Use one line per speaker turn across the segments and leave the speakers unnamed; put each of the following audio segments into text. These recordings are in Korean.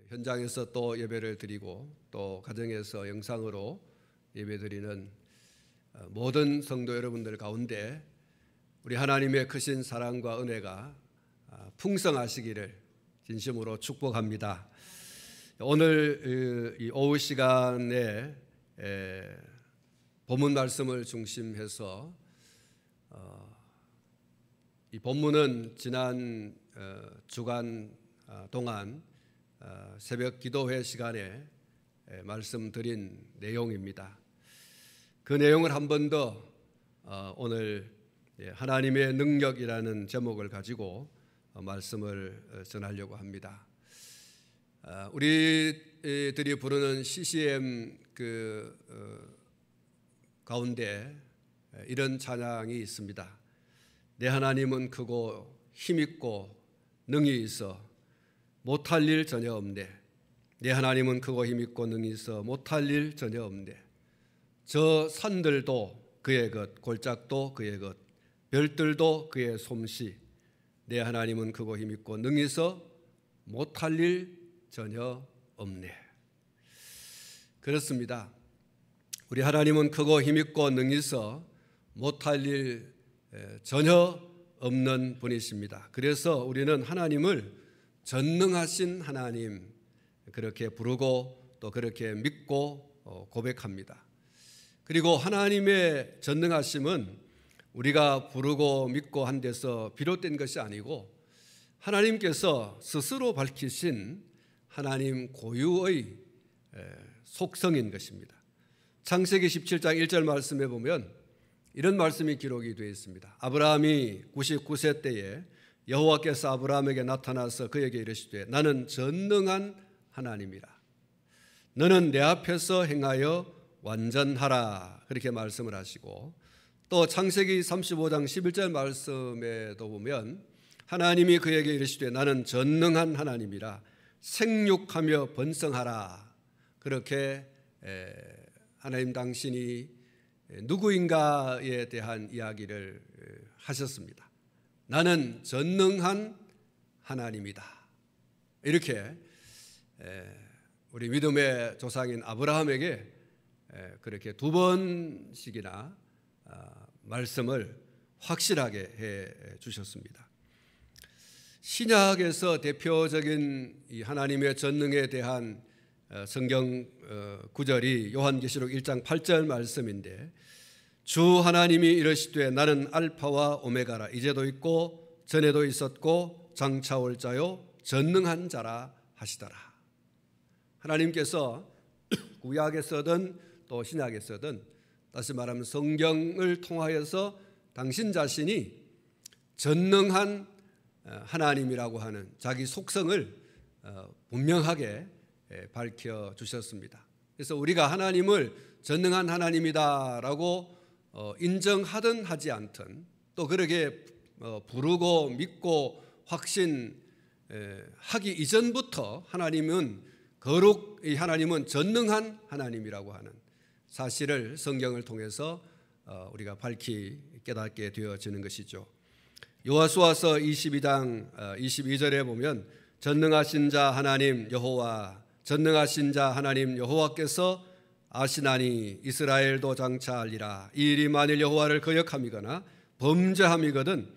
현장에서 또 예배를 드리고 또 가정에서 영상으로 예배드리는 모든 성도 여러분들 가운데 우리 하나님의 크신 사랑과 은혜가 풍성하시기를 진심으로 축복합니다. 오늘 이 오후 시간에 본문 말씀을 중심해서 이 본문은 지난 주간 동안 새벽 기도회 시간에 말씀드린 내용입니다. 그 내용을 한 번 더 오늘 하나님의 능력이라는 제목을 가지고 말씀을 전하려고 합니다. 우리들이 부르는 CCM 가운데 이런 찬양이 있습니다. 내 하나님은 크고 힘있고 능히 있어 못할 일 전혀 없네. 내 하나님은 크고 힘있고 능히 있어 못할 일 전혀 없네. 저 산들도 그의 것, 골짜기도 그의 것, 별들도 그의 솜씨. 내 하나님은 크고 힘있고 능히 있어 못할 일 전혀 없네. 그렇습니다. 우리 하나님은 크고 힘있고 능히 있어 못할 일 전혀 없는 분이십니다. 그래서 우리는 하나님을 전능하신 하나님 그렇게 부르고 또 그렇게 믿고 고백합니다. 그리고 하나님의 전능하심은 우리가 부르고 믿고 한 데서 비롯된 것이 아니고 하나님께서 스스로 밝히신 하나님 고유의 속성인 것입니다. 창세기 17장 1절 말씀에 보면 이런 말씀이 기록이 되어 있습니다. 아브라함이 99세 때에 여호와께서 아브라함에게 나타나서 그에게 이르시되 나는 전능한 하나님이라. 너는 내 앞에서 행하여 완전하라. 그렇게 말씀을 하시고 또 창세기 35장 11절 말씀에도 보면 하나님이 그에게 이르시되 나는 전능한 하나님이라 생육하며 번성하라. 그렇게 하나님 당신이 누구인가에 대한 이야기를 하셨습니다. 나는 전능한 하나님이다. 이렇게 우리 믿음의 조상인 아브라함에게 그렇게 두 번씩이나 말씀을 확실하게 해 주셨습니다. 신약에서 대표적인 이 하나님의 전능에 대한 성경 구절이 요한계시록 1장 8절 말씀인데 주 하나님이 이르시되 나는 알파와 오메가라. 이제도 있고 전에도 있었고 장차 올 자요 전능한 자라 하시더라. 하나님께서 구약에서든 또 신약에서든 다시 말하면 성경을 통하여서 당신 자신이 전능한 하나님이라고 하는 자기 속성을 분명하게 밝혀주셨습니다. 그래서 우리가 하나님을 전능한 하나님이다라고 인정하든 하지 않든 또 그렇게 부르고 믿고 확신하기 이전부터 하나님은 하나님은 전능한 하나님이라고 하는 사실을 성경을 통해서 우리가 밝히 깨닫게 되어지는 것이죠. 여호수아서 22장 22절에 보면 전능하신 자 하나님 여호와 전능하신 자 하나님 여호와께서 아시나니 이스라엘도 장차 알리라. 이 일이 만일 여호와를 거역함이거나 범죄함이거든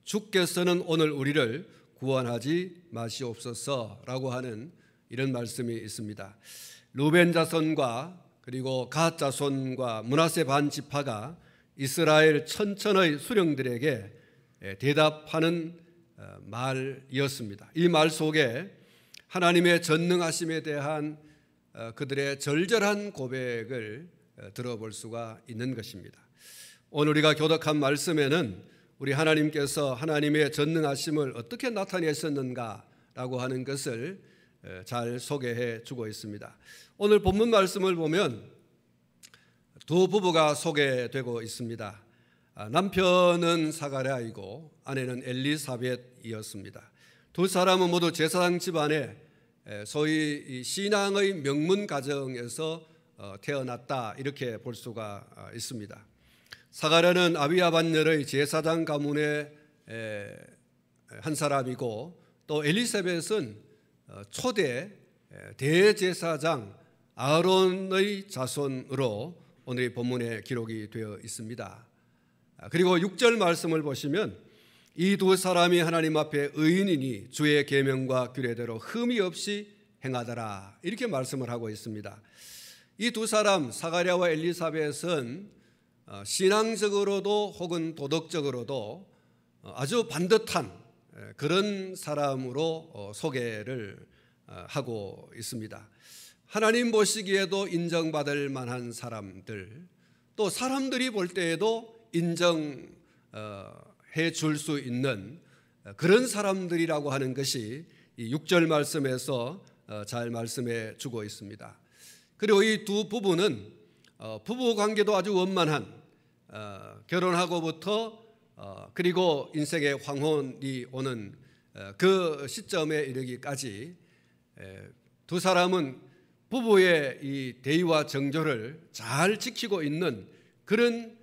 주께서는 오늘 우리를 구원하지 마시옵소서라고 하는 이런 말씀이 있습니다. 루벤 자손과 그리고 갓 자손과 므낫세 반 지파가 이스라엘 천천의 수령들에게 대답하는 말이었습니다. 이 말 속에 하나님의 전능하심에 대한 그들의 절절한 고백을 들어볼 수가 있는 것입니다. 오늘 우리가 교독한 말씀에는 우리 하나님께서 하나님의 전능하심을 어떻게 나타내셨는가라고 하는 것을 잘 소개해 주고 있습니다. 오늘 본문 말씀을 보면 두 부부가 소개되고 있습니다. 남편은 사가랴이고 아내는 엘리사벳이었습니다. 두 사람은 모두 제사장 집안에 소위 신앙의 명문 가정에서 태어났다 이렇게 볼 수가 있습니다. 사가랴는 아비야 반열의 제사장 가문의 한 사람이고, 또 엘리사벳은 초대 대제사장 아론의 자손으로 오늘의 본문에 기록이 되어 있습니다. 그리고 6절 말씀을 보시면 이 두 사람이 하나님 앞에 의인이니 주의 계명과 규례대로 흠이 없이 행하더라, 이렇게 말씀을 하고 있습니다. 이 두 사람 사가랴와 엘리사벳은 신앙적으로도 혹은 도덕적으로도 아주 반듯한 그런 사람으로 소개를 하고 있습니다. 하나님 보시기에도 인정받을 만한 사람들, 또 사람들이 볼 때에도 인정해 줄 수 있는 그런 사람들이라고 하는 것이 이 6절 말씀에서 잘 말씀해 주고 있습니다. 그리고 이 두 부부는 부부 관계도 아주 원만한, 결혼하고부터 그리고 인생의 황혼이 오는 그 시점에 이르기까지 두 사람은 부부의 이 대의와 정조를 잘 지키고 있는 그런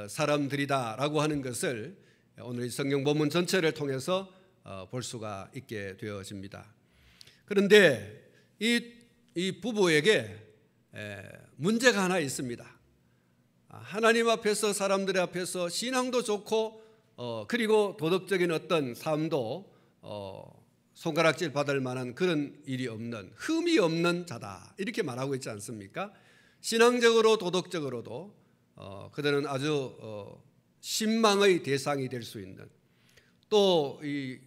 사람들이다라고 하는 것을 오늘 이 성경 본문 전체를 통해서 볼 수가 있게 되어집니다. 그런데 이 부부에게 문제가 하나 있습니다. 하나님 앞에서, 사람들 앞에서 신앙도 좋고 그리고 도덕적인 어떤 삶도 손가락질 받을 만한 그런 일이 없는, 흠이 없는 자다, 이렇게 말하고 있지 않습니까? 신앙적으로 도덕적으로도 그들은 아주 신망의 대상이 될 수 있는, 또 이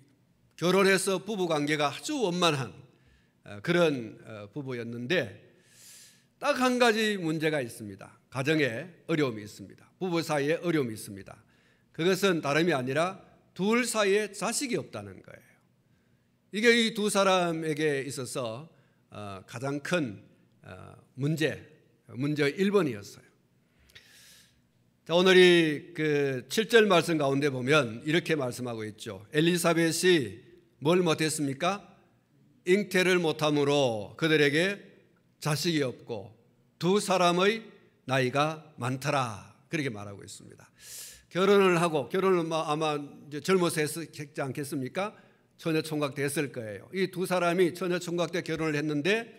결혼해서 부부관계가 아주 원만한 그런 부부였는데 딱 한 가지 문제가 있습니다. 가정에 어려움이 있습니다. 부부 사이에 어려움이 있습니다. 그것은 다름이 아니라 둘 사이에 자식이 없다는 거예요. 이게 이 두 사람에게 있어서 가장 큰 문제 1번이었어요. 오늘 이 7절 말씀 가운데 보면 이렇게 말씀하고 있죠. 엘리사벳이 뭘 못했습니까? 잉태를 못함으로 그들에게 자식이 없고 두 사람의 나이가 많더라, 그렇게 말하고 있습니다. 결혼을 하고, 결혼을 아마 젊어서 했지 않겠습니까? 처녀총각 됐을 거예요. 이 두 사람이 처녀총각 때 결혼을 했는데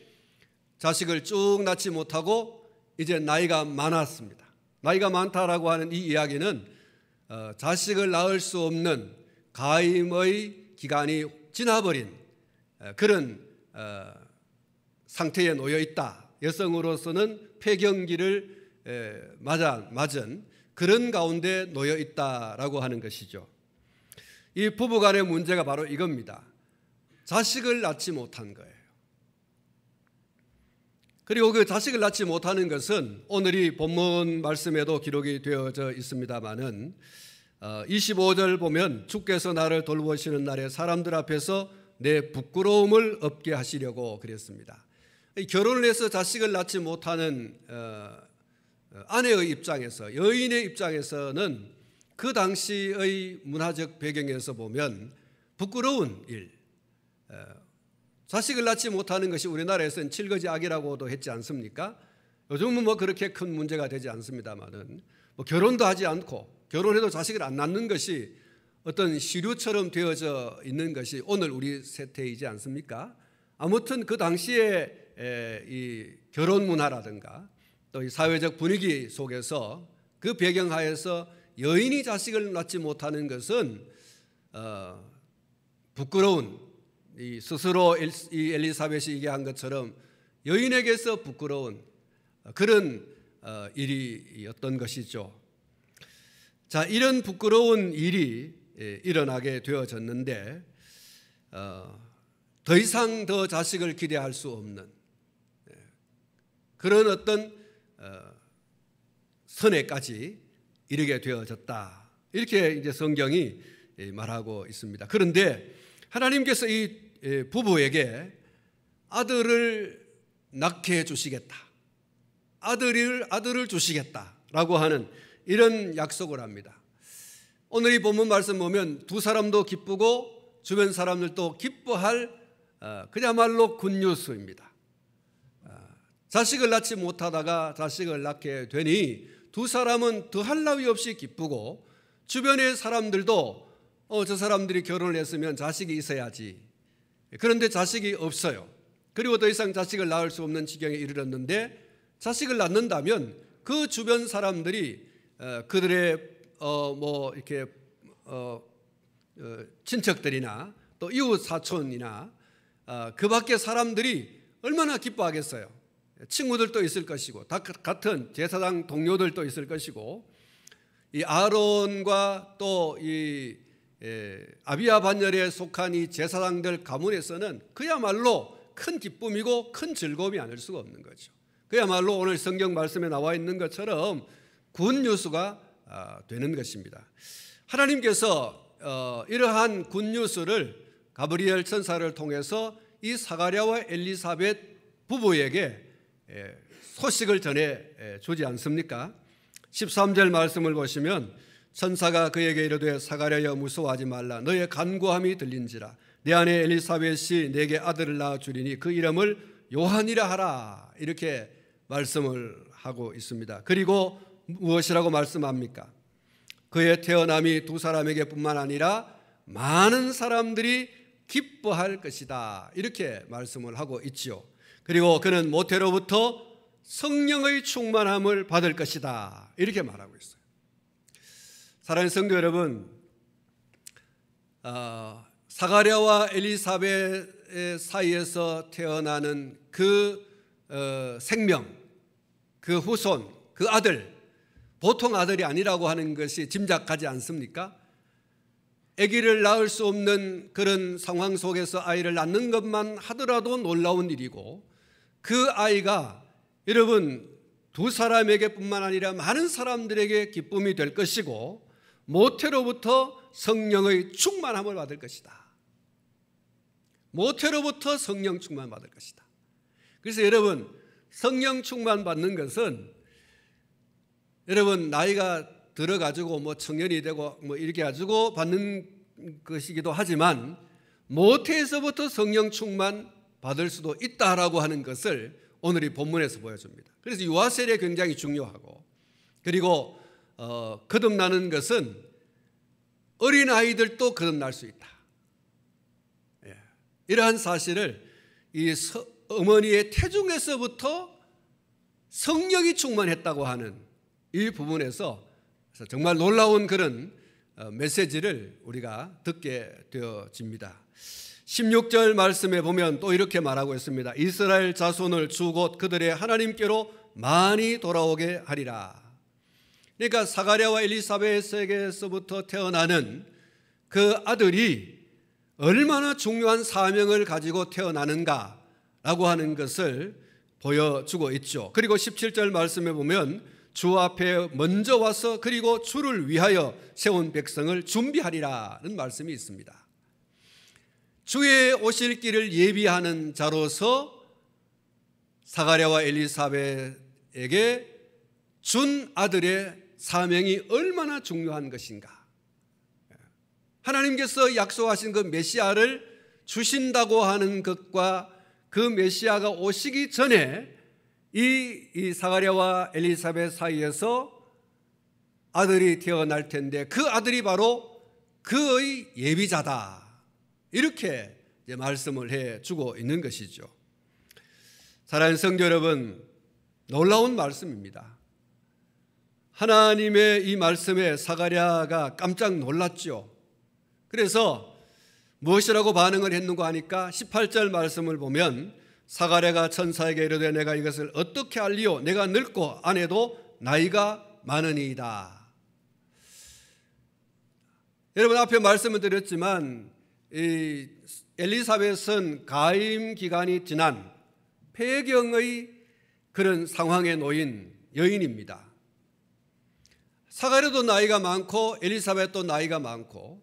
자식을 쭉 낳지 못하고 이제 나이가 많았습니다. 나이가 많다라고 하는 이 이야기는 자식을 낳을 수 없는 가임의 기간이 지나버린 그런 상태에 놓여 있다. 여성으로서는 폐경기를 맞은 그런 가운데 놓여 있다라고 하는 것이죠. 이 부부간의 문제가 바로 이겁니다. 자식을 낳지 못한 거예요. 그리고 그 자식을 낳지 못하는 것은 오늘 이 본문 말씀에도 기록이 되어져 있습니다마는 25절 보면 주께서 나를 돌보시는 날에 사람들 앞에서 내 부끄러움을 없게 하시려고 그랬습니다. 결혼을 해서 자식을 낳지 못하는 아내의 입장에서, 여인의 입장에서는 그 당시의 문화적 배경에서 보면 부끄러운 일, 자식을 낳지 못하는 것이 우리나라에서는 칠거지악이라고도 했지 않습니까? 요즘은 뭐 그렇게 큰 문제가 되지 않습니다만은 뭐 결혼도 하지 않고 결혼해도 자식을 안 낳는 것이 어떤 시류처럼 되어져 있는 것이 오늘 우리 세태이지 않습니까? 아무튼 그 당시에 이 결혼 문화라든가 또 이 사회적 분위기 속에서 그 배경하에서 여인이 자식을 낳지 못하는 것은 부끄러운, 이 스스로 이 엘리사벳이 얘기한 것처럼 여인에게서 부끄러운 그런 일이었던 것이죠. 자, 이런 부끄러운 일이 일어나게 되어졌는데 더 이상 더 자식을 기대할 수 없는 그런 어떤 선에까지 이르게 되어졌다, 이렇게 이제 성경이 말하고 있습니다. 그런데 하나님께서 이 부부에게 아들을 낳게 해주시겠다, 아들을 주시겠다라고 하는 이런 약속을 합니다. 오늘 이 본문 말씀 보면 두 사람도 기쁘고 주변 사람들도 기뻐할 그야말로 굿뉴스입니다. 자식을 낳지 못하다가 자식을 낳게 되니 두 사람은 더할 나위 없이 기쁘고 주변의 사람들도 저 사람들이 결혼을 했으면 자식이 있어야지. 그런데 자식이 없어요. 그리고 더 이상 자식을 낳을 수 없는 지경에 이르렀는데 자식을 낳는다면 그 주변 사람들이 그들의 뭐 이렇게 친척들이나 또 이웃 사촌이나 그 밖의 사람들이 얼마나 기뻐하겠어요. 친구들도 있을 것이고 같은 제사장 동료들도 있을 것이고 이 아론과 또 이 아비야 반열에 속한 이 제사장들 가문에서는 그야말로 큰 기쁨이고 큰 즐거움이 아닐 수가 없는 거죠. 그야말로 오늘 성경 말씀에 나와 있는 것처럼 굿뉴스가 되는 것입니다. 하나님께서 이러한 굿뉴스를 가브리엘 천사를 통해서 이 사가랴와 엘리사벳 부부에게 소식을 전해 주지 않습니까? 13절 말씀을 보시면 천사가 그에게 이르되 사가랴여 무서워하지 말라. 너의 간구함이 들린지라. 내 아내 엘리사벳이 내게 아들을 낳아 주리니 그 이름을 요한이라 하라. 이렇게 말씀을 하고 있습니다. 그리고 무엇이라고 말씀합니까? 그의 태어남이 두 사람에게 뿐만 아니라 많은 사람들이 기뻐할 것이다. 이렇게 말씀을 하고 있죠. 그리고 그는 모태로부터 성령의 충만함을 받을 것이다. 이렇게 말하고 있어요. 사랑하는 성도 여러분, 사가랴와 엘리사벳의 사이에서 태어나는 그 생명, 그 후손, 그 아들, 보통 아들이 아니라고 하는 것이 짐작하지 않습니까? 아기를 낳을 수 없는 그런 상황 속에서 아이를 낳는 것만 하더라도 놀라운 일이고 그 아이가 여러분 두 사람에게 뿐만 아니라 많은 사람들에게 기쁨이 될 것이고 모태로부터 성령의 충만함을 받을 것이다. 모태로부터 성령 충만 받을 것이다. 그래서 여러분 성령 충만 받는 것은 여러분 나이가 들어가지고 뭐 청년이 되고 뭐 이렇게 가지고 받는 것이기도 하지만 모태에서부터 성령 충만 받을 수도 있다라고 하는 것을 오늘 이 본문에서 보여줍니다. 그래서 유아 세례 굉장히 중요하고 그리고 거듭나는 것은 어린아이들도 거듭날 수 있다. 이러한 사실을 이 어머니의 태중에서부터 성령이 충만했다고 하는 이 부분에서 정말 놀라운 그런 메시지를 우리가 듣게 되어집니다. 16절 말씀에 보면 또 이렇게 말하고 있습니다. 이스라엘 자손을 주 곧 그들의 하나님께로 많이 돌아오게 하리라. 그러니까 사가랴와 엘리사벳에게서부터 태어나는 그 아들이 얼마나 중요한 사명을 가지고 태어나는가라고 하는 것을 보여주고 있죠. 그리고 17절 말씀에 보면 주 앞에 먼저 와서 그리고 주를 위하여 세운 백성을 준비하리라는 말씀이 있습니다. 주의 오실 길을 예비하는 자로서 사가랴와 엘리사벳에게 준 아들의 사명이 얼마나 중요한 것인가. 하나님께서 약속하신 그 메시아를 주신다고 하는 것과 그 메시아가 오시기 전에 이 사가랴와 엘리사벳 사이에서 아들이 태어날 텐데 그 아들이 바로 그의 예비자다. 이렇게 이제 말씀을 해주고 있는 것이죠. 사랑하는 성도 여러분, 놀라운 말씀입니다. 하나님의 이 말씀에 사가랴가 깜짝 놀랐죠. 그래서 무엇이라고 반응을 했는가 하니까 18절 말씀을 보면 사가랴가 천사에게 이르되 내가 이것을 어떻게 알리오? 내가 늙고 아내도 나이가 많으니이다. 여러분 앞에 말씀을 드렸지만 이 엘리사벳은 가임 기간이 지난 폐경의 그런 상황에 놓인 여인입니다. 사가랴도 나이가 많고 엘리사벳도 나이가 많고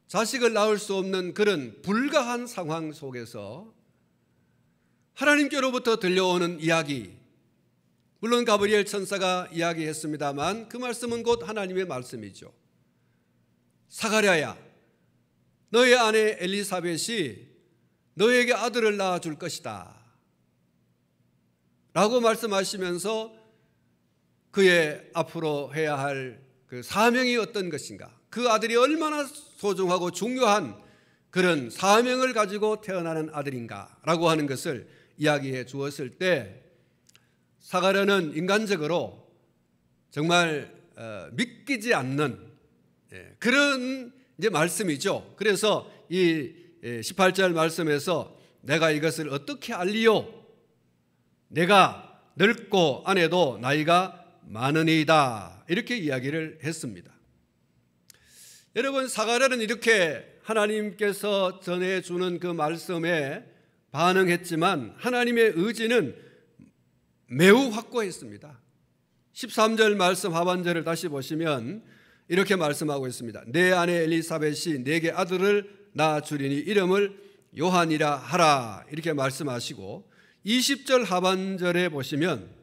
자식을 낳을 수 없는 그런 불가한 상황 속에서 하나님께로부터 들려오는 이야기, 물론 가브리엘 천사가 이야기했습니다만 그 말씀은 곧 하나님의 말씀이죠. 사가랴야, 너의 아내 엘리사벳이 너에게 아들을 낳아줄 것이다 라고 말씀하시면서 그의 앞으로 해야 할 그 사명이 어떤 것인가, 그 아들이 얼마나 소중하고 중요한 그런 사명을 가지고 태어나는 아들인가라고 하는 것을 이야기해 주었을 때, 사가랴는 인간적으로 정말 믿기지 않는 그런 이제 말씀이죠. 그래서 이 18절 말씀에서 내가 이것을 어떻게 알리요? 내가 늙고 아내도 나이가 많으니이다, 이렇게 이야기를 했습니다. 여러분, 사가랴는 이렇게 하나님께서 전해주는 그 말씀에 반응했지만 하나님의 의지는 매우 확고했습니다. 13절 말씀 하반절을 다시 보시면 이렇게 말씀하고 있습니다. 내 아내 엘리사벳이 내게 아들을 낳아주리니 이름을 요한이라 하라, 이렇게 말씀하시고 20절 하반절에 보시면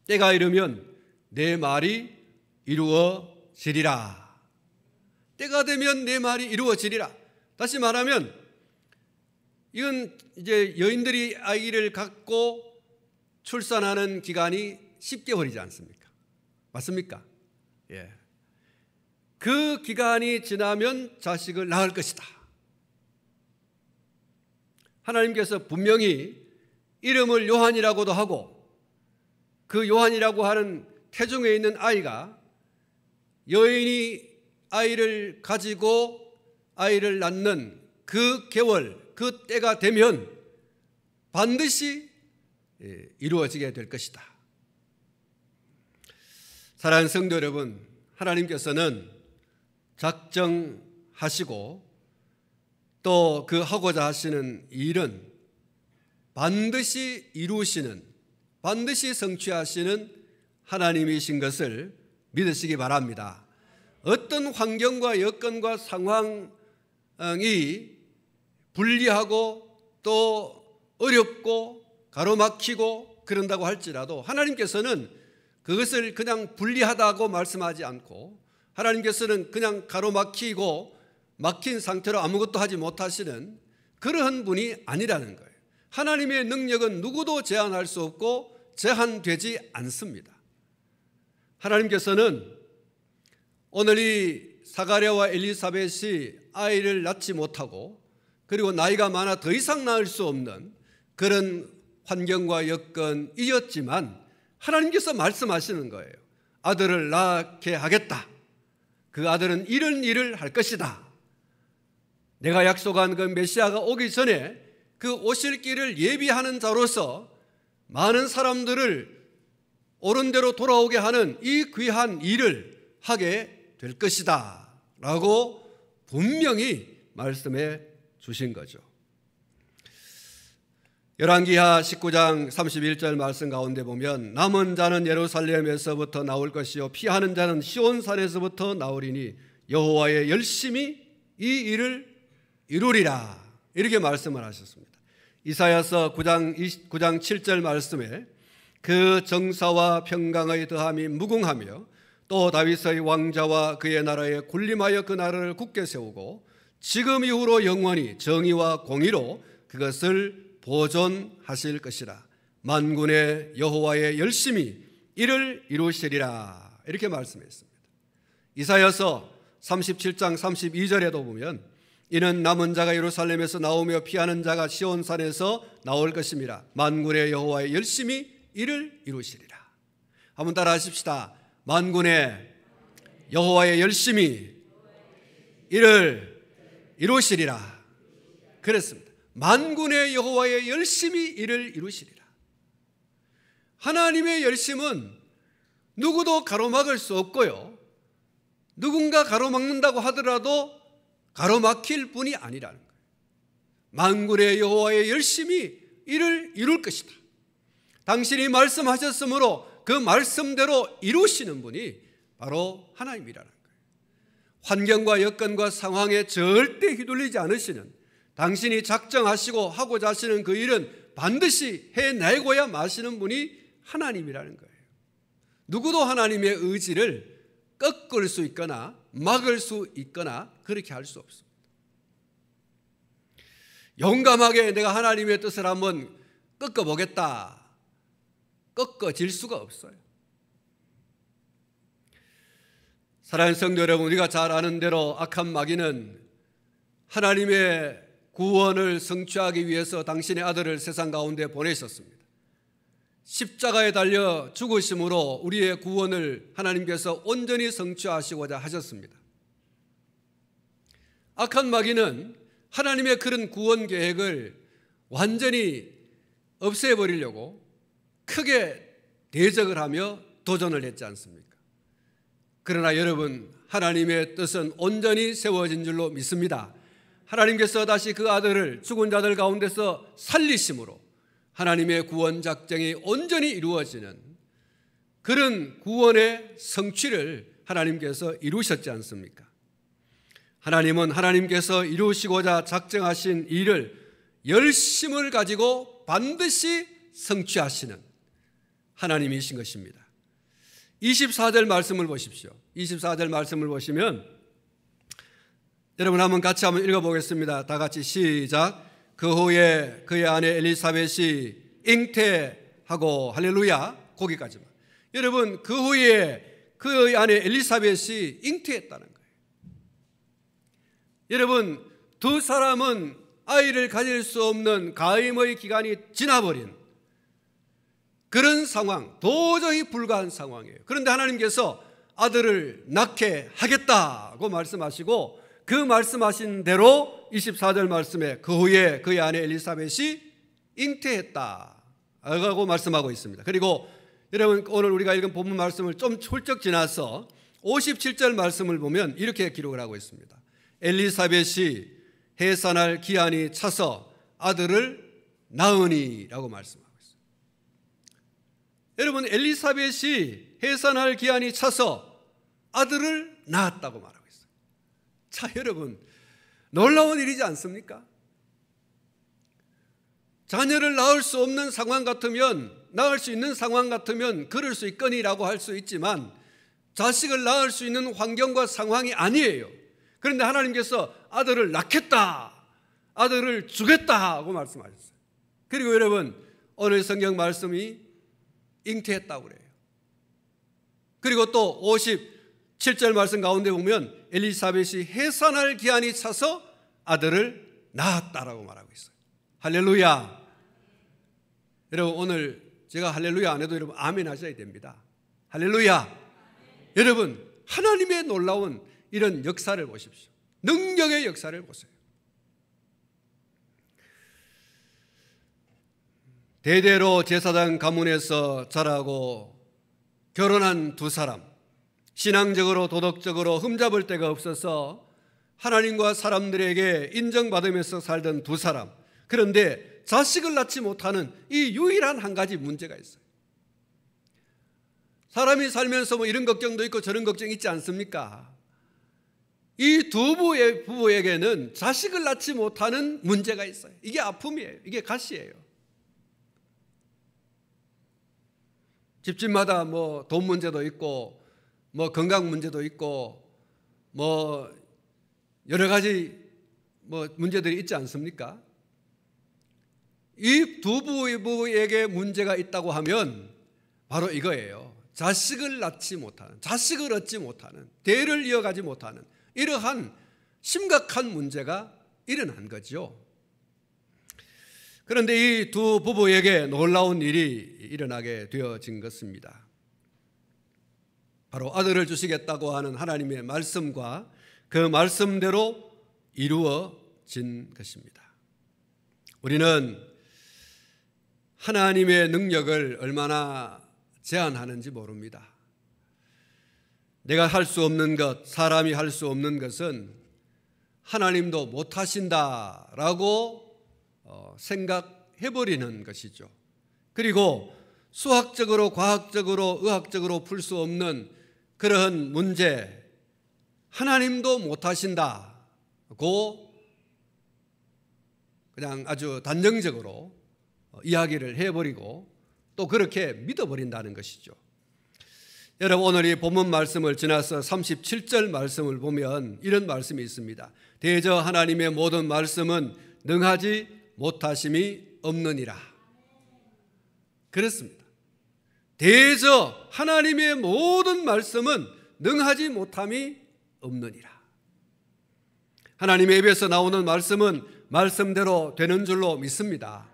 때가 이르면 내 말이 이루어지리라. 때가 되면 내 말이 이루어지리라. 다시 말하면 이건 이제 여인들이 아이를 갖고 출산하는 기간이 10개월이지 않습니까? 맞습니까? 예. 그 기간이 지나면 자식을 낳을 것이다. 하나님께서 분명히 이름을 요한이라고도 하고, 그 요한이라고 하는 태중에 있는 아이가 여인이 아이를 가지고 아이를 낳는 그 개월, 그 때가 되면 반드시 이루어지게 될 것이다. 사랑하는 성도 여러분, 하나님께서는 작정하시고 또 그 하고자 하시는 일은 반드시 이루시는, 반드시 성취하시는 하나님이신 것을 믿으시기 바랍니다. 어떤 환경과 여건과 상황이 불리하고 또 어렵고 가로막히고 그런다고 할지라도 하나님께서는 그것을 그냥 불리하다고 말씀하지 않고, 하나님께서는 그냥 가로막히고 막힌 상태로 아무것도 하지 못하시는 그러한 분이 아니라는 거예요. 하나님의 능력은 누구도 제한할 수 없고 제한되지 않습니다. 하나님께서는 오늘 이 사가랴와 엘리사벳이 아이를 낳지 못하고 그리고 나이가 많아 더 이상 낳을 수 없는 그런 환경과 여건이었지만 하나님께서 말씀하시는 거예요. 아들을 낳게 하겠다. 그 아들은 이런 일을 할 것이다. 내가 약속한 그 메시아가 오기 전에 그 오실 길을 예비하는 자로서 많은 사람들을 옳은 대로 돌아오게 하는 이 귀한 일을 하게 될 것이다 라고 분명히 말씀해 주신 거죠. 열왕기하 19장 31절 말씀 가운데 보면 남은 자는 예루살렘에서부터 나올 것이요 피하는 자는 시온산에서부터 나오리니 여호와의 열심히 이 일을 이루리라, 이렇게 말씀을 하셨습니다. 이사야서 9장 7절 말씀에 그 정사와 평강의 더함이 무궁하며 또 다윗의 왕자와 그의 나라에 군림하여 그 나라를 굳게 세우고 지금 이후로 영원히 정의와 공의로 그것을 보존하실 것이라. 만군의 여호와의 열심히 이를 이루시리라, 이렇게 말씀했습니다. 이사야서 37장 32절에도 보면 이는 남은 자가 예루살렘에서 나오며 피하는 자가 시온산에서 나올 것입니다. 만군의 여호와의 열심히 이를 이루시리라. 한번 따라 하십시다. 만군의 여호와의 열심히 이를 이루시리라. 그랬습니다. 만군의 여호와의 열심히 이를 이루시리라. 하나님의 열심은 누구도 가로막을 수 없고요, 누군가 가로막는다고 하더라도 가로막힐 분이 아니라는 거예요. 만군의 여호와의 열심히 이를 이룰 것이다. 당신이 말씀하셨으므로 그 말씀대로 이루시는 분이 바로 하나님이라는 거예요. 환경과 여건과 상황에 절대 휘둘리지 않으시는, 당신이 작정하시고 하고자 하시는 그 일은 반드시 해내고야 마시는 분이 하나님이라는 거예요. 누구도 하나님의 의지를 꺾을 수 있거나 막을 수 있거나 그렇게 할 수 없습니다. 용감하게 내가 하나님의 뜻을 한번 꺾어보겠다, 꺾어질 수가 없어요. 사랑하는 성도 여러분, 우리가 잘 아는 대로 악한 마귀는 하나님의 구원을 성취하기 위해서 당신의 아들을 세상 가운데 보내셨습니다. 십자가에 달려 죽으심으로 우리의 구원을 하나님께서 온전히 성취하시고자 하셨습니다. 악한 마귀는 하나님의 그런 구원 계획을 완전히 없애버리려고 크게 대적을 하며 도전을 했지 않습니까? 그러나 여러분, 하나님의 뜻은 온전히 세워진 줄로 믿습니다. 하나님께서 다시 그 아들을 죽은 자들 가운데서 살리심으로 하나님의 구원 작정이 온전히 이루어지는 그런 구원의 성취를 하나님께서 이루셨지 않습니까? 하나님은 하나님께서 이루시고자 작정하신 일을 열심을 가지고 반드시 성취하시는 하나님이신 것입니다. 24절 말씀을 보십시오. 24절 말씀을 보시면 여러분 한번 같이 한번 읽어보겠습니다. 다 같이 시작. 그 후에 그의 아내 엘리사벳이 잉태하고, 할렐루야, 거기까지만. 여러분, 그 후에 그의 아내 엘리사벳이 잉태했다는 거예요. 여러분, 두 사람은 아이를 가질 수 없는 가임의 기간이 지나버린 그런 상황, 도저히 불가한 상황이에요. 그런데 하나님께서 아들을 낳게 하겠다고 말씀하시고, 그 말씀하신 대로 24절 말씀에 그 후에 그의 아내 엘리사벳이 잉태했다라고 말씀하고 있습니다. 그리고 여러분, 오늘 우리가 읽은 본문 말씀을 좀 훌쩍 지나서 57절 말씀을 보면 이렇게 기록을 하고 있습니다. 엘리사벳이 해산할 기한이 차서 아들을 낳으니라고 말씀하고 있습니다. 여러분, 엘리사벳이 해산할 기한이 차서 아들을 낳았다고 말합니다. 자, 여러분, 놀라운 일이지 않습니까? 자녀를 낳을 수 없는 상황 같으면, 낳을 수 있는 상황 같으면 그럴 수 있거니라고 할 수 있지만 자식을 낳을 수 있는 환경과 상황이 아니에요. 그런데 하나님께서 아들을 낳겠다, 아들을 주겠다 하고 말씀하셨어요. 그리고 여러분, 오늘 성경 말씀이 잉태했다고 그래요. 그리고 또 57절 말씀 가운데 보면 엘리사벳이 해산할 기한이 차서 아들을 낳았다라고 말하고 있어요. 할렐루야. 여러분, 오늘 제가 할렐루야 안 해도 여러분 아멘 하셔야 됩니다. 할렐루야. 여러분, 하나님의 놀라운 이런 역사를 보십시오. 능력의 역사를 보세요. 대대로 제사장 가문에서 자라고 결혼한 두 사람, 신앙적으로 도덕적으로 흠잡을 데가 없어서 하나님과 사람들에게 인정받으면서 살던 두 사람, 그런데 자식을 낳지 못하는 이 유일한 한 가지 문제가 있어요. 사람이 살면서 뭐 이런 걱정도 있고 저런 걱정이 있지 않습니까? 이 두 부부에게는 자식을 낳지 못하는 문제가 있어요. 이게 아픔이에요. 이게 가시예요. 집집마다 뭐 돈 문제도 있고 뭐 건강 문제도 있고 뭐 여러 가지 뭐 문제들이 있지 않습니까? 이 두 부부에게 문제가 있다고 하면 바로 이거예요. 자식을 낳지 못하는, 자식을 얻지 못하는, 대를 이어가지 못하는 이러한 심각한 문제가 일어난 거죠. 그런데 이 두 부부에게 놀라운 일이 일어나게 되어진 것입니다. 바로 아들을 주시겠다고 하는 하나님의 말씀과 그 말씀대로 이루어진 것입니다. 우리는 하나님의 능력을 얼마나 제한하는지 모릅니다. 내가 할 수 없는 것, 사람이 할 수 없는 것은 하나님도 못하신다라고 생각해버리는 것이죠. 그리고 수학적으로, 과학적으로, 의학적으로 풀 수 없는 그러한 문제, 하나님도 못하신다고 그냥 아주 단정적으로 이야기를 해버리고 또 그렇게 믿어버린다는 것이죠. 여러분, 오늘 이 본문 말씀을 지나서 37절 말씀을 보면 이런 말씀이 있습니다. 대저 하나님의 모든 말씀은 능하지 못하심이 없느니라. 그렇습니다. 대저 하나님의 모든 말씀은 능하지 못함이 없느니라. 하나님의 입에서 나오는 말씀은 말씀대로 되는 줄로 믿습니다.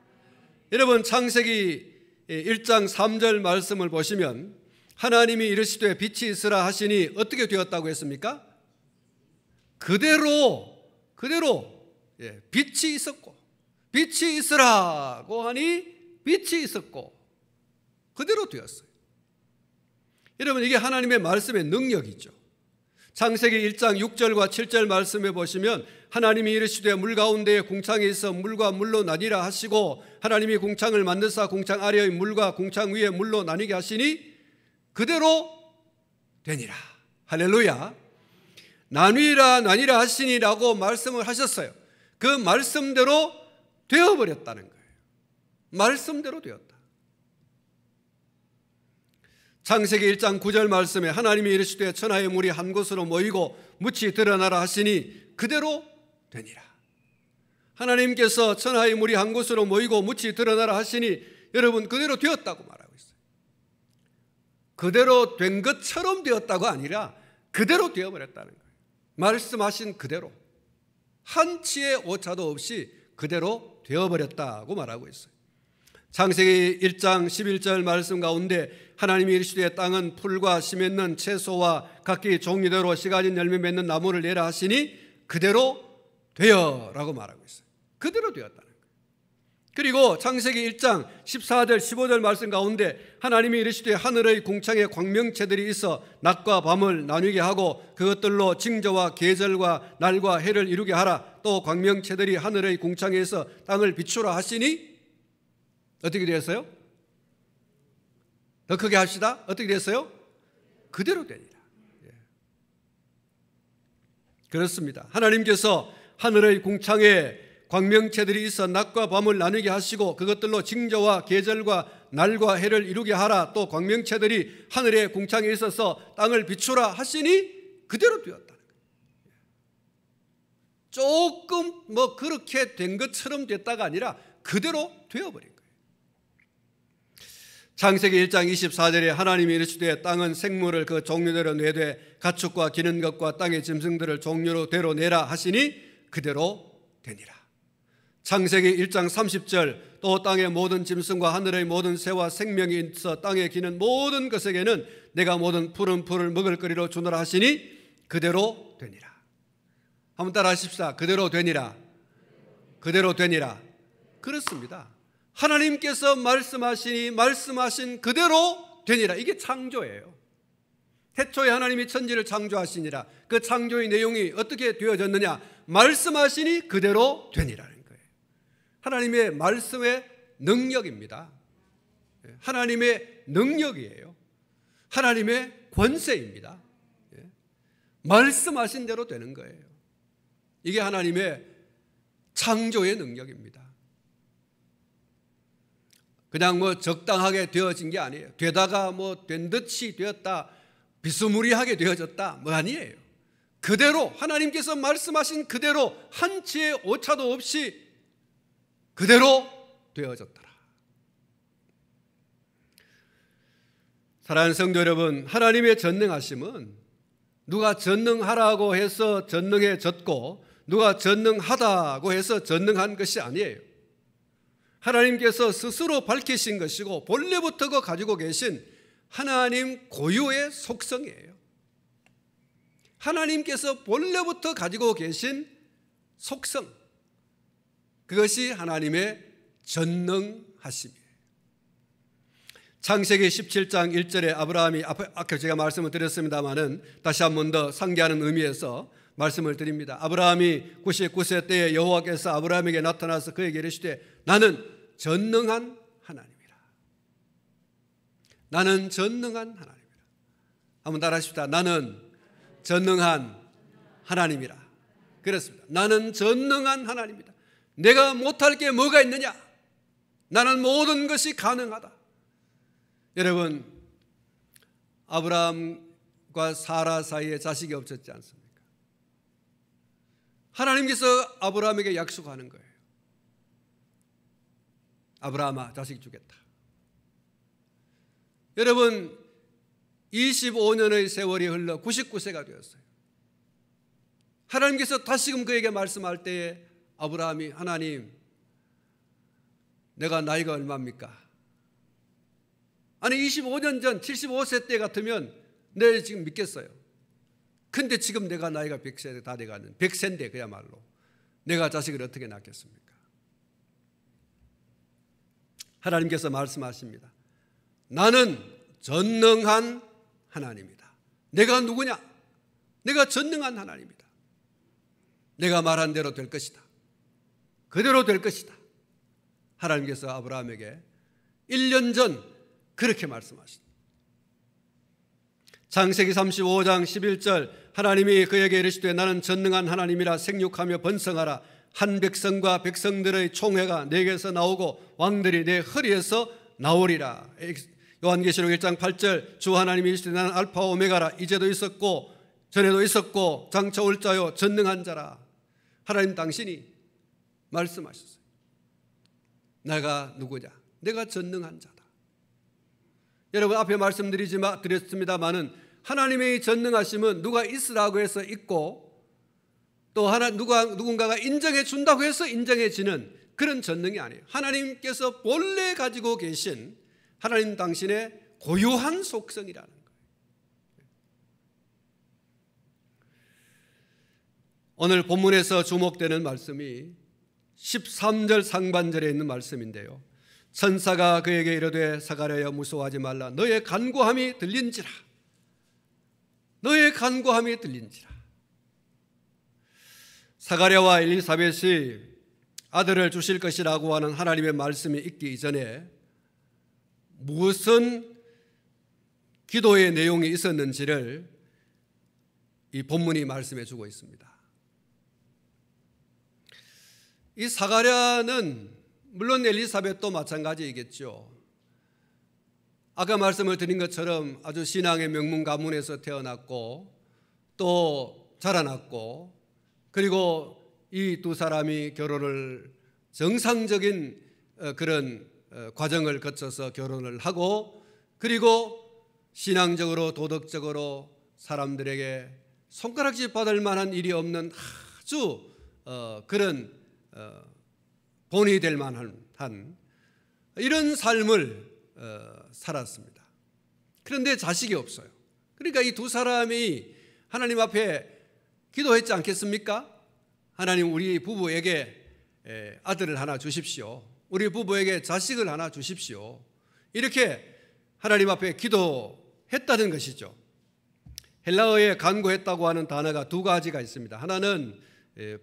여러분, 창세기 1장 3절 말씀을 보시면 하나님이 이르시되 빛이 있으라 하시니 어떻게 되었다고 했습니까? 그대로 빛이 있었고, 빛이 있으라고 하니 빛이 있었고 그대로 되었어요. 여러분, 이게 하나님의 말씀의 능력이죠. 창세기 1장 6절과 7절 말씀에 보시면 하나님이 이르시되 물 가운데에 궁창이 있어 물과 물로 나뉘라 하시고 하나님이 궁창을 만드사 궁창 아래의 물과 궁창 위의 물로 나뉘게 하시니 그대로 되니라. 할렐루야. 나뉘라 하시니라고 말씀을 하셨어요. 그 말씀대로 되어버렸다는 거예요. 말씀대로 되었다. 창세기 1장 9절 말씀에 하나님이 이르시되 천하의 물이 한 곳으로 모이고 묻이 드러나라 하시니 그대로 되니라. 하나님께서 천하의 물이 한 곳으로 모이고 묻이 드러나라 하시니 여러분 그대로 되었다고 말하고 있어요. 그대로 된 것처럼 되었다고 아니라 그대로 되어버렸다는 거예요. 말씀하신 그대로 한치의 오차도 없이 그대로 되어버렸다고 말하고 있어요. 창세기 1장 11절 말씀 가운데 하나님이 이르시되 땅은 풀과 씨 맺는 채소와 각기 종류대로 씨 가진 열매 맺는 나무를 내라 하시니 그대로 되어라고 말하고 있어요. 그대로 되었다는 거예요. 그리고 창세기 1장 14절 15절 말씀 가운데 하나님이 이르시되 하늘의 궁창에 광명체들이 있어 낮과 밤을 나누게 하고 그것들로 징조와 계절과 날과 해를 이루게 하라. 또 광명체들이 하늘의 궁창에서 땅을 비추라 하시니 어떻게 되었어요? 더 크게 합시다. 어떻게 됐어요? 그대로 되니라. 그렇습니다. 하나님께서 하늘의 궁창에 광명체들이 있어 낮과 밤을 나누게 하시고 그것들로 징조와 계절과 날과 해를 이루게 하라. 또 광명체들이 하늘의 궁창에 있어서 땅을 비추라 하시니 그대로 되었다는 거예요. 조금 그렇게 된 것처럼 됐다가 아니라 그대로 되어버린 거예요. 창세기 1장 24절에 하나님이 이르시되 땅은 생물을 그 종류대로 내되 가축과 기는 것과 땅의 짐승들을 종류대로 내라 하시니 그대로 되니라. 창세기 1장 30절 또 땅의 모든 짐승과 하늘의 모든 새와 생명이 있어 땅에 기는 모든 것에게는 내가 모든 푸른 풀을 먹을 거리로 주노라 하시니 그대로 되니라. 한번 따라 하십시다. 그대로 되니라. 그대로 되니라. 그렇습니다. 하나님께서 말씀하시니 말씀하신 그대로 되니라. 이게 창조예요. 태초에 하나님이 천지를 창조하시니라. 그 창조의 내용이 어떻게 되어졌느냐? 말씀하시니 그대로 되니라는 거예요. 하나님의 말씀의 능력입니다. 하나님의 능력이에요. 하나님의 권세입니다. 말씀하신 대로 되는 거예요. 이게 하나님의 창조의 능력입니다. 그냥 적당하게 되어진 게 아니에요. 되다가 된 듯이 되었다, 비스무리하게 되어졌다, 아니에요. 그대로 하나님께서 말씀하신 그대로 한치의 오차도 없이 그대로 되어졌더라. 사랑하는 성도 여러분, 하나님의 전능하심은 누가 전능하라고 해서 전능해졌고 누가 전능하다고 해서 전능한 것이 아니에요. 하나님께서 스스로 밝히신 것이고 본래부터 가지고 계신 하나님 고유의 속성이에요. 하나님께서 본래부터 가지고 계신 속성, 그것이 하나님의 전능하심이에요. 창세기 17장 1절에 아브라함이 아까 제가 말씀을 드렸습니다마는 다시 한 번 더 상기하는 의미에서 말씀을 드립니다. 아브라함이 99세 때에 여호와께서 아브라함에게 나타나서 그에게 이르시되 나는 전능한 하나님이라. 나는 전능한 하나님이라. 한번 따라하십시다. 나는 전능한 하나님이라. 그렇습니다. 나는 전능한 하나님이다. 내가 못할 게 뭐가 있느냐? 나는 모든 것이 가능하다. 여러분, 아브라함과 사라 사이에 자식이 없었지 않습니까? 하나님께서 아브라함에게 약속하는 거예요. 아브라함아, 자식 주겠다. 여러분, 25년의 세월이 흘러 99세가 되었어요. 하나님께서 다시금 그에게 말씀할 때에 아브라함이 하나님, 내가 나이가 얼마입니까? 아니 25년 전 75세 때 같으면 내 지금 믿겠어요. 근데 지금 내가 나이가 100세 다 돼가는 100세인데 그야말로 내가 자식을 어떻게 낳겠습니까? 하나님께서 말씀하십니다. 나는 전능한 하나님이다. 내가 누구냐? 내가 전능한 하나님이다. 내가 말한 대로 될 것이다. 그대로 될 것이다. 하나님께서 아브라함에게 1년 전 그렇게 말씀하십니다. 창세기 35장 11절 하나님이 그에게 이르시되 나는 전능한 하나님이라 생육하며 번성하라. 한 백성과 백성들의 총회가 내게서 나오고 왕들이 내 허리에서 나오리라. 요한계시록 1장 8절 주 하나님이 이르시되 나는 알파와 오메가라. 이제도 있었고 전에도 있었고 장차 올 자요 전능한 자라. 하나님 당신이 말씀하셨어요. 내가 누구냐? 내가 전능한 자다. 여러분 앞에 말씀드렸습니다마는 하나님의 전능하심은 누가 있으라고 해서 있고 또 누군가가 인정해 준다고 해서 인정해지는 그런 전능이 아니에요. 하나님께서 본래 가지고 계신 하나님 당신의 고유한 속성이라는 거예요. 오늘 본문에서 주목되는 말씀이 13절 상반절에 있는 말씀인데요. 천사가 그에게 이르되 사가랴여 무서워하지 말라. 너의 간구함이 들린지라. 너의 간구함이 들린지라. 사가랴와 엘리사벳이 아들을 주실 것이라고 하는 하나님의 말씀이 있기 이전에 무슨 기도의 내용이 있었는지를 이 본문이 말씀해 주고 있습니다. 이 사가랴는 물론 엘리사벳도 마찬가지이겠죠. 아까 말씀을 드린 것처럼 아주 신앙의 명문 가문에서 태어났고 또 자라났고 그리고 이 두 사람이 결혼을 정상적인 그런 과정을 거쳐서 결혼을 하고 그리고 신앙적으로 도덕적으로 사람들에게 손가락질 받을 만한 일이 없는 아주 그런 본이 될 만한 이런 삶을 살았습니다. 그런데 자식이 없어요. 그러니까 이 두 사람이 하나님 앞에 기도했지 않겠습니까? 하나님 우리 부부에게 아들을 하나 주십시오. 우리 부부에게 자식을 하나 주십시오. 이렇게 하나님 앞에 기도했다는 것이죠. 헬라어에 간구했다고 하는 단어가 두 가지가 있습니다. 하나는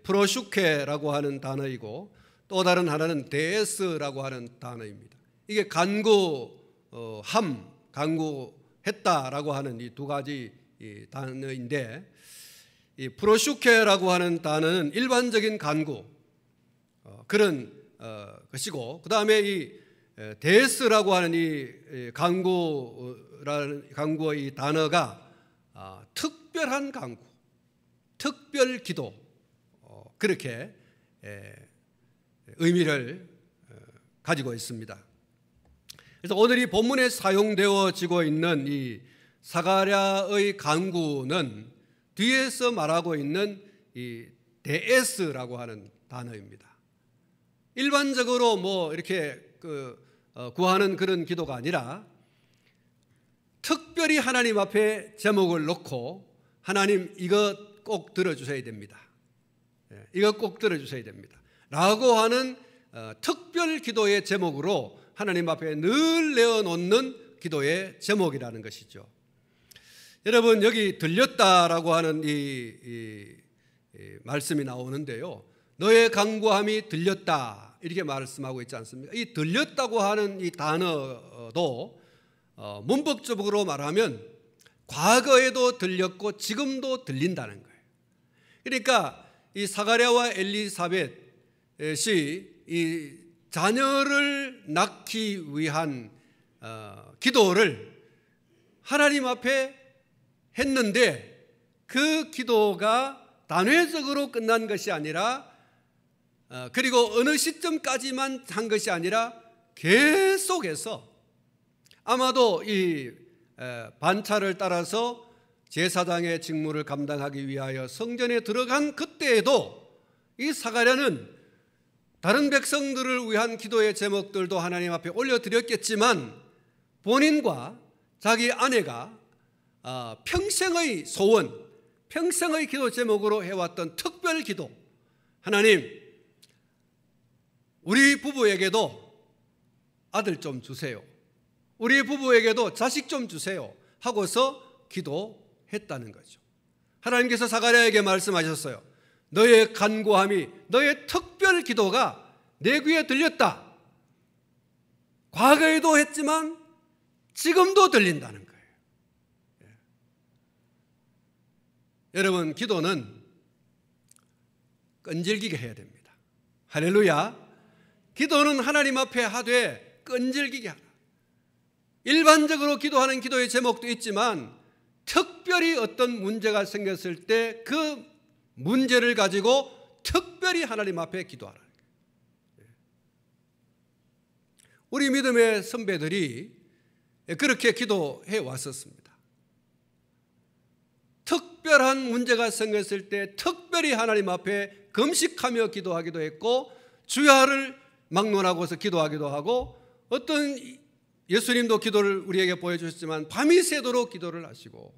프로슈케라고 하는 단어이고 또 다른 하나는 데에스라고 하는 단어입니다. 이게 간구했다라고 하는 이 두 가지 단어인데 이 프로슈케라고 하는 단어는 일반적인 간구 그런 것이고 그 다음에 이 데스라고 하는 이 간구의 이 단어가 특별한 간구, 특별 기도 그렇게 의미를 가지고 있습니다. 그래서 오늘 이 본문에 사용되어지고 있는 이 사가랴의 간구는 뒤에서 말하고 있는 이 데에스라고 하는 단어입니다. 일반적으로 뭐 이렇게 구하는 그런 기도가 아니라 특별히 하나님 앞에 제목을 놓고 하나님 이거 꼭 들어주셔야 됩니다. 이거 꼭 들어주셔야 됩니다. 라고 하는 특별 기도의 제목으로 하나님 앞에 늘 내어놓는 기도의 제목이라는 것이죠. 여러분 여기 들렸다라고 하는 이 말씀이 나오는데요. 너의 간구함이 들렸다 이렇게 말씀하고 있지 않습니까? 이 들렸다고 하는 이 단어도 문법적으로 말하면 과거에도 들렸고 지금도 들린다는 거예요. 그러니까 이 사가랴와 엘리사벳이 이 자녀를 낳기 위한 기도를 하나님 앞에 했는데 그 기도가 단회적으로 끝난 것이 아니라 그리고 어느 시점까지만 한 것이 아니라 계속해서 아마도 이 반차를 따라서 제사장의 직무를 감당하기 위하여 성전에 들어간 그때에도 이 사가랴는 다른 백성들을 위한 기도의 제목들도 하나님 앞에 올려드렸겠지만 본인과 자기 아내가 평생의 소원, 평생의 기도 제목으로 해왔던 특별 기도, 하나님 우리 부부에게도 아들 좀 주세요, 우리 부부에게도 자식 좀 주세요 하고서 기도했다는 거죠. 하나님께서 사가랴에게 말씀하셨어요. 너의 간구함이, 너의 특별 기도가 내 귀에 들렸다. 과거에도 했지만 지금도 들린다는 거예요. 여러분, 기도는 끈질기게 해야 됩니다. 할렐루야. 기도는 하나님 앞에 하되 끈질기게 하라. 일반적으로 기도하는 기도의 제목도 있지만 특별히 어떤 문제가 생겼을 때 그 문제를 가지고 특별히 하나님 앞에 기도하라. 우리 믿음의 선배들이 그렇게 기도해 왔었습니다. 특별한 문제가 생겼을 때 특별히 하나님 앞에 금식하며 기도하기도 했고 주야를 막론하고서 기도하기도 하고, 어떤 예수님도 기도를 우리에게 보여주셨지만 밤이 새도록 기도를 하시고,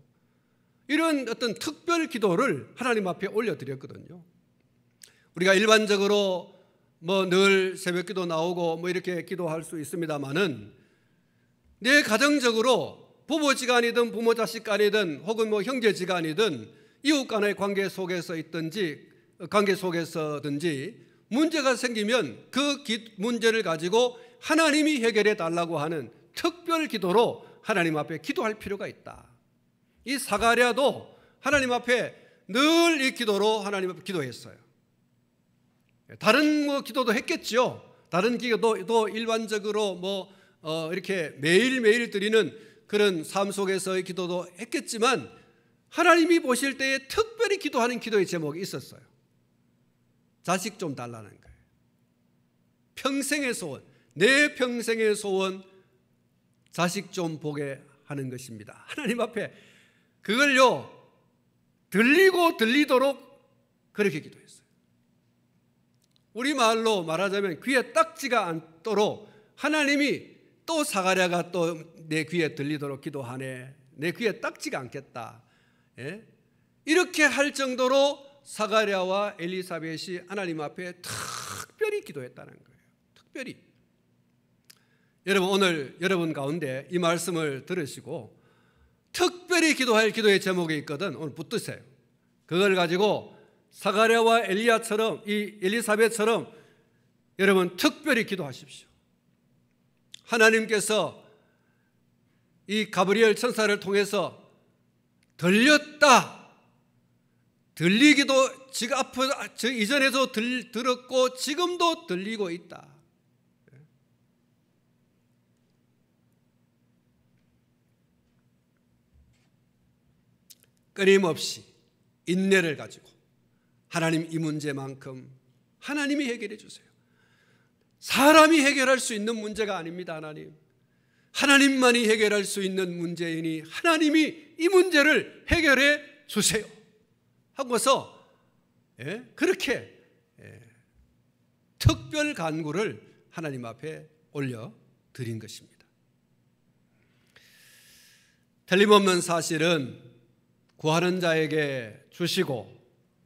이런 어떤 특별 기도를 하나님 앞에 올려드렸거든요. 우리가 일반적으로 늘 새벽 기도 나오고 이렇게 기도할 수 있습니다만은, 내 가정적으로 부부지간이든 부모 자식간이든 혹은 형제지간이든 이웃 간의 관계 속에서 있든지 관계 속에서든지 문제가 생기면 그 문제를 가지고 하나님이 해결해 달라고 하는 특별 기도로 하나님 앞에 기도할 필요가 있다. 이 사가랴도 하나님 앞에 늘 이 기도로 하나님 앞에 기도했어요. 다른 기도도 했겠죠. 다른 기도도 일반적으로 이렇게 매일매일 드리는 그런 삶 속에서의 기도도 했겠지만, 하나님이 보실 때에 특별히 기도하는 기도의 제목이 있었어요. 자식 좀 달라는 거예요. 평생의 소원, 내 평생의 소원, 자식 좀 보게 하는 것입니다. 하나님 앞에 그걸요 들리고 들리도록 그렇게 기도했어요. 우리말로 말하자면 귀에 딱지가 않도록 하나님이 또 사가랴가 또 내 귀에 들리도록 기도하네, 내 귀에 딱지가 않겠다, 이렇게 할 정도로 사가랴와 엘리사벳이 하나님 앞에 특별히 기도했다는 거예요. 특별히. 여러분, 오늘 여러분 가운데 이 말씀을 들으시고 특별히 기도할 기도의 제목이 있거든. 오늘 붙드세요. 그걸 가지고 사가랴와 엘리야처럼, 이 엘리사벳처럼 여러분 특별히 기도하십시오. 하나님께서 이 가브리엘 천사를 통해서 들렸다, 들리기도 지금 앞서 이전에도 들었고 지금도 들리고 있다. 끊임없이 인내를 가지고 하나님, 이 문제만큼 하나님이 해결해 주세요. 사람이 해결할 수 있는 문제가 아닙니다. 하나님만이 해결할 수 있는 문제이니 하나님이 이 문제를 해결해 주세요 하고서 그렇게 특별 간구를 하나님 앞에 올려드린 것입니다. 틀림없는 사실은 구하는 자에게 주시고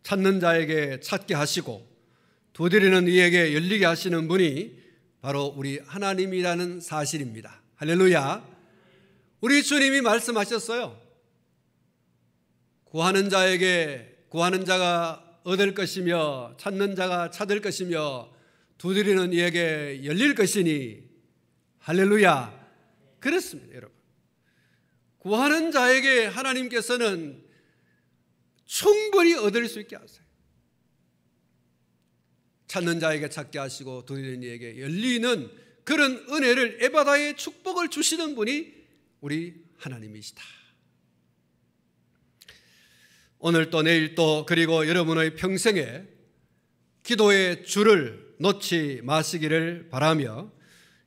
찾는 자에게 찾게 하시고 두드리는 이에게 열리게 하시는 분이 바로 우리 하나님이라는 사실입니다. 할렐루야. 우리 주님이 말씀하셨어요. 구하는 자가 얻을 것이며 찾는 자가 찾을 것이며 두드리는 이에게 열릴 것이니. 할렐루야. 그렇습니다, 여러분. 구하는 자에게 하나님께서는 충분히 얻을 수 있게 하세요. 찾는 자에게 찾게 하시고 두드리는 이에게 열리는 그런 은혜를, 에바다의 축복을 주시는 분이 우리 하나님이시다. 오늘 또 내일 또 그리고 여러분의 평생에 기도의 줄을 놓지 마시기를 바라며,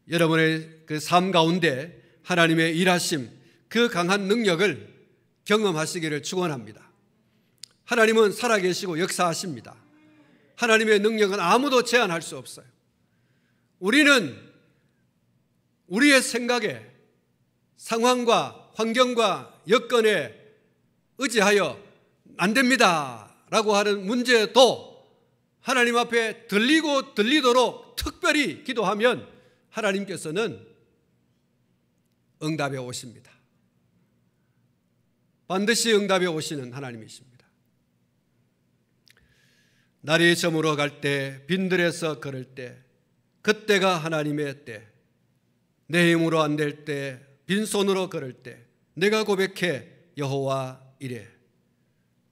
여러분의 그 삶 가운데 하나님의 일하심, 그 강한 능력을 경험하시기를 축원합니다. 하나님은 살아계시고 역사하십니다. 하나님의 능력은 아무도 제한할 수 없어요. 우리는 우리의 생각에, 상황과 환경과 여건에 의지하여 안 됩니다 라고 하는 문제도 하나님 앞에 들리고 들리도록 특별히 기도하면 하나님께서는 응답해 오십니다. 반드시 응답해 오시는 하나님이십니다. 날이 저물어 갈 때, 빈들에서 걸을 때, 그때가 하나님의 때, 내 힘으로 안 될 때, 빈손으로 걸을 때 내가 고백해 여호와 이래.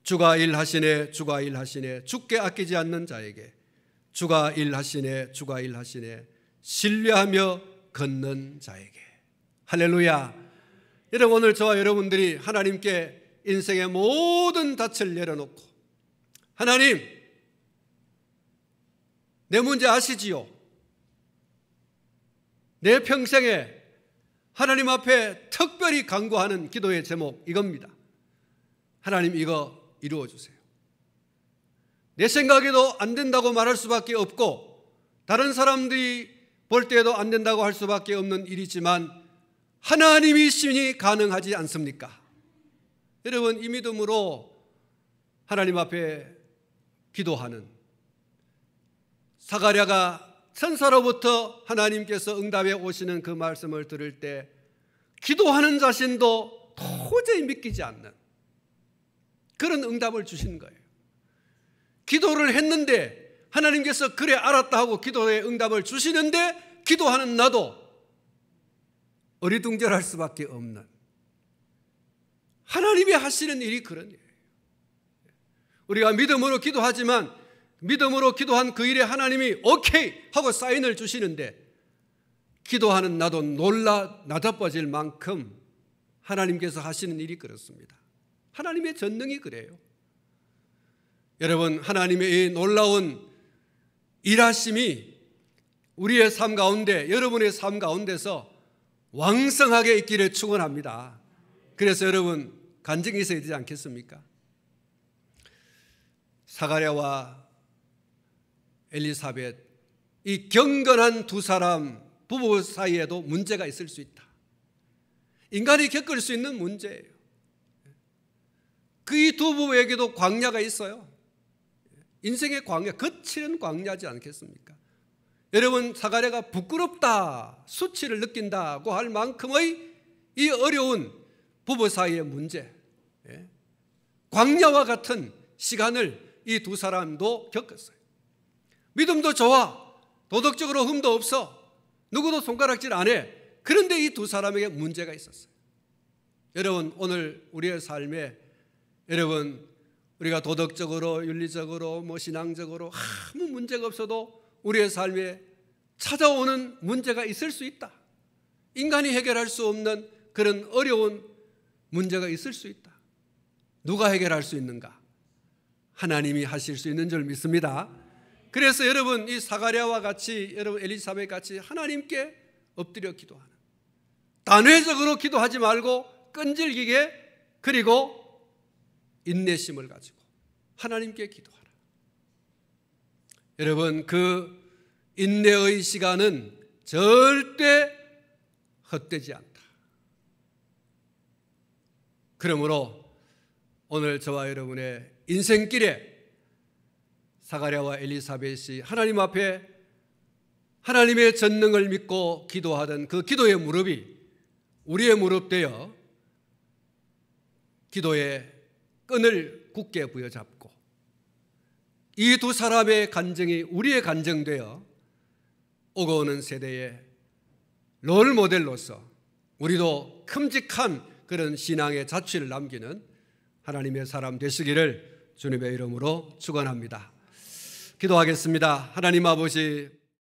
주가 일하시네, 주가 일하시네, 주께 아끼지 않는 자에게 주가 일하시네, 주가 일하시네, 신뢰하며 걷는 자에게. 할렐루야. 여러분, 오늘 저와 여러분들이 하나님께 인생의 모든 닻을 내려놓고, 하나님, 내 문제 아시지요? 내 평생에 하나님 앞에 특별히 간구하는 기도의 제목 이겁니다. 하나님, 이거 이루어 주세요. 내 생각에도 안 된다고 말할 수밖에 없고, 다른 사람들이 볼 때에도 안 된다고 할 수밖에 없는 일이지만 하나님이시니 가능하지 않습니까? 여러분, 이 믿음으로 하나님 앞에 기도하는, 사가랴가 천사로부터 하나님께서 응답해 오시는 그 말씀을 들을 때 기도하는 자신도 도저히 믿기지 않는 그런 응답을 주신 거예요. 기도를 했는데 하나님께서 그래 알았다 하고 기도의 응답을 주시는데 기도하는 나도 어리둥절할 수밖에 없는, 하나님이 하시는 일이 그런 일이에요. 우리가 믿음으로 기도하지만 믿음으로 기도한 그 일에 하나님이 오케이 하고 사인을 주시는데, 기도하는 나도 놀라 나다빠질 만큼 하나님께서 하시는 일이 그렇습니다. 하나님의 전능이 그래요. 여러분, 하나님의 이 놀라운 일하심이 우리의 삶 가운데, 여러분의 삶 가운데서 왕성하게 있기를 축원합니다. 그래서 여러분, 간증이 있어야 되지 않겠습니까? 사가랴와 엘리사벳, 이 경건한 두 사람 부부 사이에도 문제가 있을 수 있다. 인간이 겪을 수 있는 문제예요. 그 이 두 부부에게도 광야가 있어요. 인생의 광야, 거칠은 광야지 않겠습니까? 여러분, 사가랴가 부끄럽다, 수치를 느낀다고 할 만큼의 이 어려운 부부 사이의 문제, 광야와 시간을 이 두 사람도 겪었어요. 믿음도 좋아, 도덕적으로 흠도 없어, 누구도 손가락질 안 해. 그런데 이 두 사람에게 문제가 있었어요. 여러분, 오늘 우리의 삶에 여러분, 우리가 도덕적으로, 윤리적으로, 신앙적으로 아무 문제가 없어도 우리의 삶에 찾아오는 문제가 있을 수 있다. 인간이 해결할 수 없는 그런 어려운 문제가 있을 수 있다. 누가 해결할 수 있는가? 하나님이 하실 수 있는 줄 믿습니다. 그래서 여러분, 이 사가랴와 같이, 여러분 엘리사벳 같이 하나님께 엎드려 기도하는, 단회적으로 기도하지 말고 끈질기게, 그리고 인내심을 가지고 하나님께 기도하라. 여러분, 그 인내의 시간은 절대 헛되지 않다. 그러므로 오늘 저와 여러분의 인생길에 사가랴와 엘리사벳이 하나님 앞에 하나님의 전능을 믿고 기도하던 그 기도의 무릎이 우리의 무릎 되어 기도의 끈을 굳게 부여잡고, 이 두 사람의 간증이 우리의 간증되어 오고 오는 세대의 롤 모델로서 우리도 큼직한 그런 신앙의 자취를 남기는 하나님의 사람 되시기를 주님의 이름으로 축원합니다. 기도하겠습니다. 하나님 아버지,